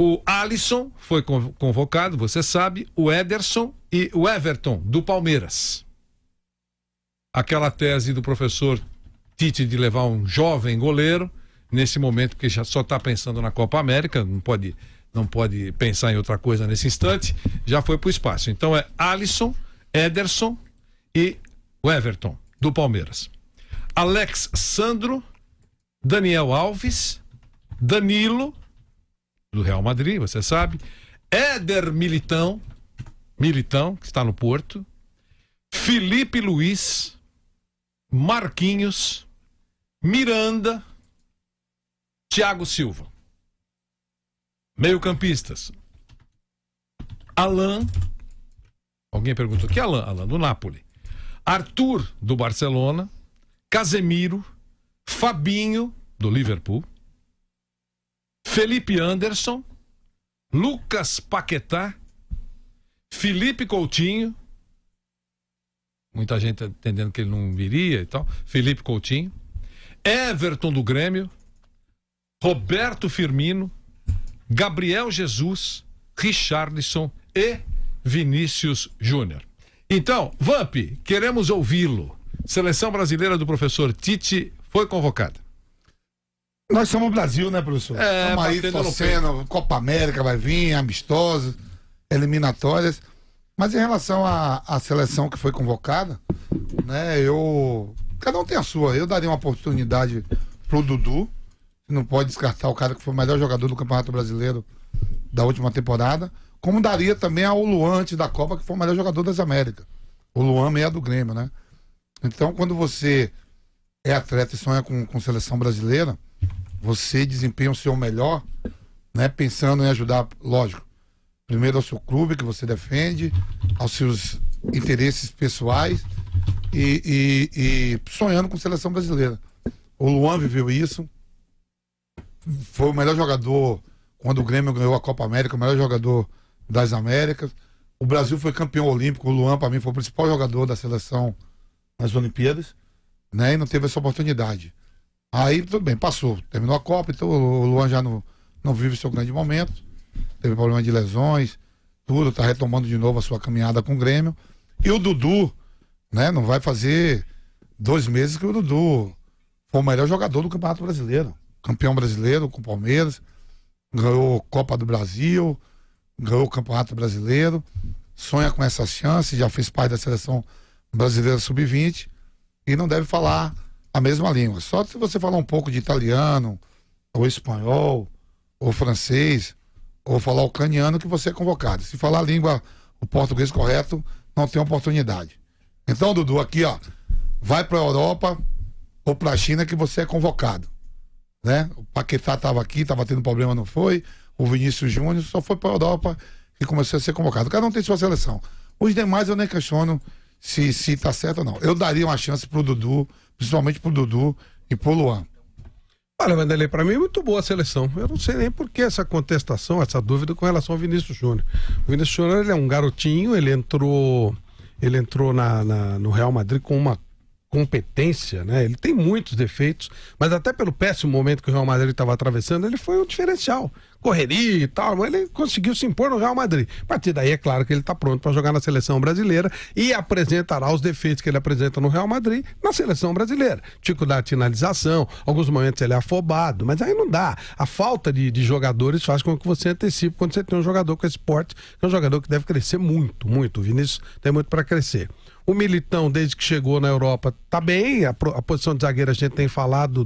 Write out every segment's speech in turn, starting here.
O Alisson foi convocado, você sabe, o Ederson e o Everton, do Palmeiras. Aquela tese do professor Tite de levar um jovem goleiro, nesse momento que já só está pensando na Copa América, não pode pensar em outra coisa nesse instante, já foi para o espaço. Então é Alisson, Ederson e o Everton, do Palmeiras. Alex Sandro, Daniel Alves, Danilo, do Real Madrid, você sabe, Éder Militão, que está no Porto, Felipe Luiz, Marquinhos, Miranda, Thiago Silva. Meio-campistas, Alan, alguém perguntou, que Alan? Alan do Napoli. Arthur, do Barcelona, Casemiro, Fabinho, do Liverpool, Felipe Anderson, Lucas Paquetá, Felipe Coutinho, muita gente entendendo que ele não viria e tal, Felipe Coutinho, Everton do Grêmio, Roberto Firmino, Gabriel Jesus, Richarlison e Vinícius Júnior. Então, Vamp, queremos ouvi-lo. Seleção brasileira do professor Tite foi convocada. Nós somos o Brasil, né, professor? Estamos aí torcendo, Copa América vai vir, amistosos, eliminatórias. Mas em relação à seleção que foi convocada, né, cada um tem a sua. Eu daria uma oportunidade pro Dudu. Não pode descartar o cara que foi o melhor jogador do Campeonato Brasileiro da última temporada. Como daria também ao Luan antes da Copa, que foi o melhor jogador das Américas. O Luan meia do Grêmio, né? Então, quando você é atleta e sonha com seleção brasileira, você desempenha o seu melhor, né? Pensando em ajudar, lógico, primeiro ao seu clube que você defende, aos seus interesses pessoais e sonhando com seleção brasileira. O Luan viveu isso. Foi o melhor jogador quando o Grêmio ganhou a Copa América, o melhor jogador das Américas. O Brasil foi campeão olímpico. O Luan, para mim, foi o principal jogador da seleção nas Olimpíadas, né? E não teve essa oportunidade. Aí, tudo bem, passou. Terminou a Copa, então o Luan já não vive seu grande momento. Teve problema de lesões, tudo, tá retomando de novo a sua caminhada com o Grêmio. E o Dudu, né? Não vai fazer 2 meses que o Dudu foi o melhor jogador do Campeonato Brasileiro. Campeão brasileiro com o Palmeiras, ganhou Copa do Brasil, ganhou o Campeonato Brasileiro, sonha com essa chance, já fez parte da seleção brasileira sub-20 e não deve falar a mesma língua. Só se você falar um pouco de italiano, ou espanhol, ou francês, ou falar ucraniano, que você é convocado. Se falar a língua, o português correto, não tem oportunidade. Então, Dudu, aqui, ó, vai para a Europa ou para a China que você é convocado. Né? O Paquetá estava aqui, estava tendo problema, não foi. O Vinícius Júnior só foi para a Europa e começou a ser convocado. Cada um tem sua seleção. Os demais eu nem questiono se tá certo ou não. Eu daria uma chance pro Dudu, principalmente pro Dudu e pro Luan. Olha, Vanderlei, para mim é muito boa a seleção. Eu não sei nem por que essa contestação, essa dúvida com relação ao Vinícius Júnior. O Vinícius Júnior, ele é um garotinho, ele entrou no Real Madrid com uma competência, né? Ele tem muitos defeitos, mas até pelo péssimo momento que o Real Madrid estava atravessando, ele foi um diferencial. Correria e tal, mas ele conseguiu se impor no Real Madrid. A partir daí, é claro que ele está pronto para jogar na seleção brasileira e apresentará os defeitos que ele apresenta no Real Madrid na seleção brasileira. Dificuldade de finalização, alguns momentos ele é afobado, mas aí não dá. A falta de jogadores faz com que você antecipe quando você tem um jogador com esse porte, que é um jogador que deve crescer muito, muito. O Vinícius tem muito para crescer. O Militão, desde que chegou na Europa, tá bem. A posição de zagueiro, a gente tem falado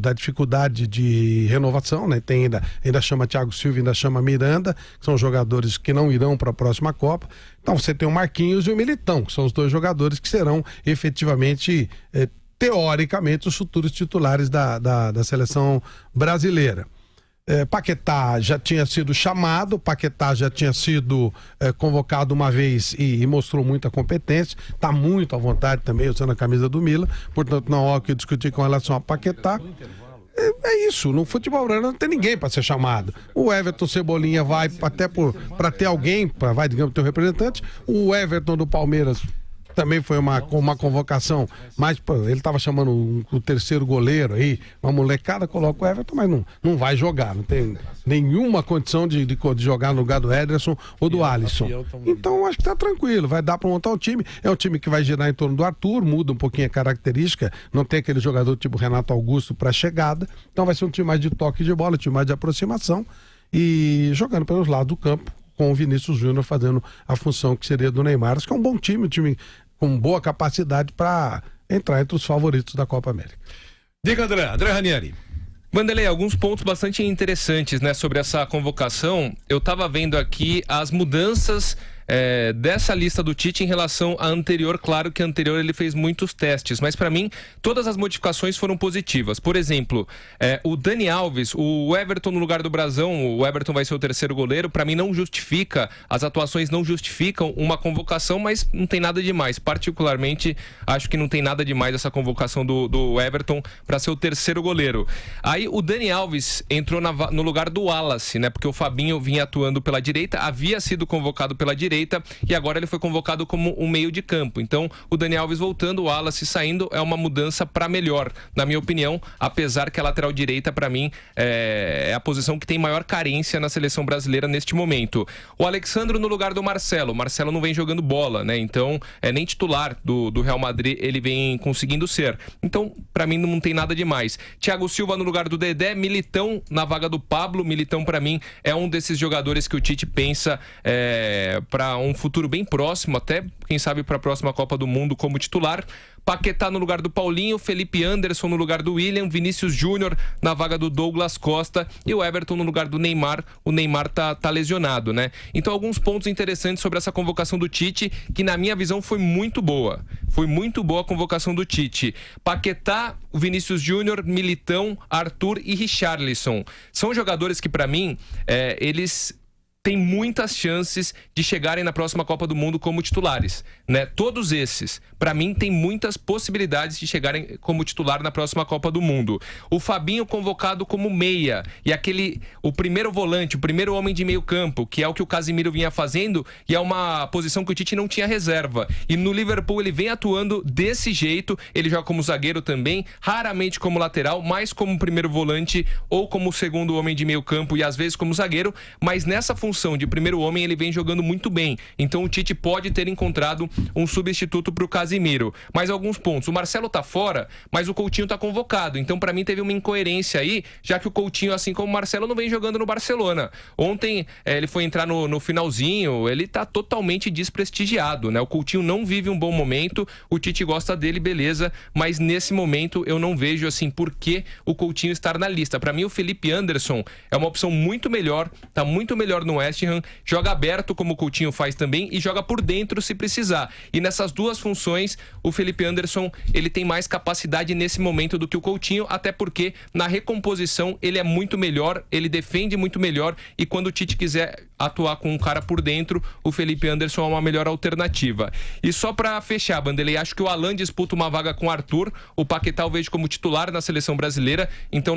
da dificuldade de renovação, né? Tem ainda chama Thiago Silva, ainda chama Miranda, que são jogadores que não irão para a próxima Copa. Então você tem o Marquinhos e o Militão, que são os 2 jogadores que serão efetivamente, teoricamente, os futuros titulares da seleção brasileira. Paquetá já tinha sido chamado, Paquetá já tinha sido convocado uma vez e mostrou muita competência, está muito à vontade também usando a camisa do Milan, portanto não há o que discutir com relação a Paquetá. É isso, no futebol brasileiro não tem ninguém para ser chamado. O Everton Cebolinha vai até para ter alguém, vai, digamos, ter um representante. O Everton do Palmeiras também foi uma convocação, mas ele estava chamando o terceiro goleiro aí, uma molecada, coloca o Everton, mas não vai jogar, não tem nenhuma condição de jogar no lugar do Ederson ou do Alisson. Então acho que tá tranquilo, vai dar para montar o time. É um time que vai girar em torno do Arthur, muda um pouquinho a característica, não tem aquele jogador tipo Renato Augusto para chegada, então vai ser um time mais de toque de bola, um time mais de aproximação e jogando pelos lados do campo, com o Vinícius Júnior fazendo a função que seria do Neymar, que é um bom time, um time com boa capacidade para entrar entre os favoritos da Copa América. Diga, André Ranieri. Vanderlei, alguns pontos bastante interessantes, né, sobre essa convocação. Eu estava vendo aqui as mudanças dessa lista do Tite em relação à anterior. Claro que a anterior ele fez muitos testes, mas para mim todas as modificações foram positivas. Por exemplo, o Dani Alves, o Everton no lugar do Brazão, o Everton vai ser o terceiro goleiro, para mim não justifica, as atuações não justificam uma convocação, mas não tem nada demais. Particularmente, acho que não tem nada demais essa convocação do Everton para ser o terceiro goleiro. Aí o Dani Alves entrou no lugar do Wallace, né? Porque o Fabinho vinha atuando pela direita, havia sido convocado pela direita e agora ele foi convocado como um meio de campo. Então, o Dani Alves voltando, o Wallace saindo, é uma mudança para melhor, na minha opinião, apesar que a lateral direita, para mim, é a posição que tem maior carência na seleção brasileira neste momento. O Alexandro no lugar do Marcelo. O Marcelo não vem jogando bola, né? Então, nem titular do Real Madrid ele vem conseguindo ser. Então, para mim, não tem nada demais. Thiago Silva no lugar do Dedé, Militão na vaga do Pablo. Militão, para mim, é um desses jogadores que o Tite pensa para um futuro bem próximo, até quem sabe para a próxima Copa do Mundo como titular. Paquetá no lugar do Paulinho, Felipe Anderson no lugar do William, Vinícius Júnior na vaga do Douglas Costa e o Everton no lugar do Neymar. O Neymar tá lesionado, né? Então, alguns pontos interessantes sobre essa convocação do Tite, que na minha visão foi muito boa. Foi muito boa a convocação do Tite. Paquetá, Vinícius Júnior, Militão, Arthur e Richarlison. São jogadores que, para mim, eles tem muitas chances de chegarem na próxima Copa do Mundo como titulares, né? Todos esses, para mim, tem muitas possibilidades de chegarem como titular na próxima Copa do Mundo. O Fabinho convocado como meia e o primeiro volante, o primeiro homem de meio campo, que é o que o Casemiro vinha fazendo e é uma posição que o Tite não tinha reserva. E no Liverpool ele vem atuando desse jeito, ele joga como zagueiro também, raramente como lateral, mais como primeiro volante ou como segundo homem de meio campo e às vezes como zagueiro, mas nessa função de primeiro homem ele vem jogando muito bem, então o Tite pode ter encontrado um substituto para o Casemiro. Mas alguns pontos, o Marcelo tá fora, mas o Coutinho tá convocado, então para mim teve uma incoerência aí, já que o Coutinho, assim como o Marcelo, não vem jogando no Barcelona. Ontem ele foi entrar no finalzinho, ele tá totalmente desprestigiado, né? O Coutinho não vive um bom momento, o Tite gosta dele, beleza, mas nesse momento eu não vejo assim por que o Coutinho estar na lista. Para mim o Felipe Anderson é uma opção muito melhor, tá muito melhor no West Ham, joga aberto como o Coutinho faz também e joga por dentro se precisar. E nessas duas funções, o Felipe Anderson, ele tem mais capacidade nesse momento do que o Coutinho, até porque na recomposição ele é muito melhor, ele defende muito melhor e quando o Tite quiser atuar com um cara por dentro, o Felipe Anderson é uma melhor alternativa. E só pra fechar, Vanderlei, acho que o Alan disputa uma vaga com o Arthur, o Paquetá eu vejo como titular na seleção brasileira, então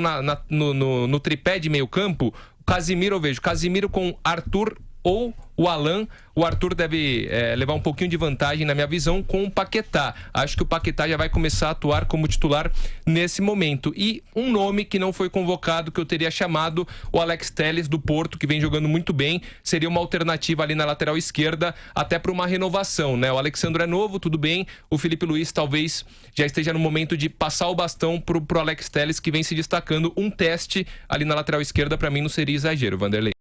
no tripé de meio campo, Casemiro eu vejo, Casemiro com Arthur ou o Alan. O Arthur deve levar um pouquinho de vantagem, na minha visão, com o Paquetá. Acho que o Paquetá já vai começar a atuar como titular nesse momento. E um nome que não foi convocado, que eu teria chamado, o Alex Telles do Porto, que vem jogando muito bem. Seria uma alternativa ali na lateral esquerda, até para uma renovação, né? O Alexandre é novo, tudo bem. O Felipe Luiz talvez já esteja no momento de passar o bastão pro Alex Telles, que vem se destacando. Um teste ali na lateral esquerda, para mim, não seria exagero, Vanderlei.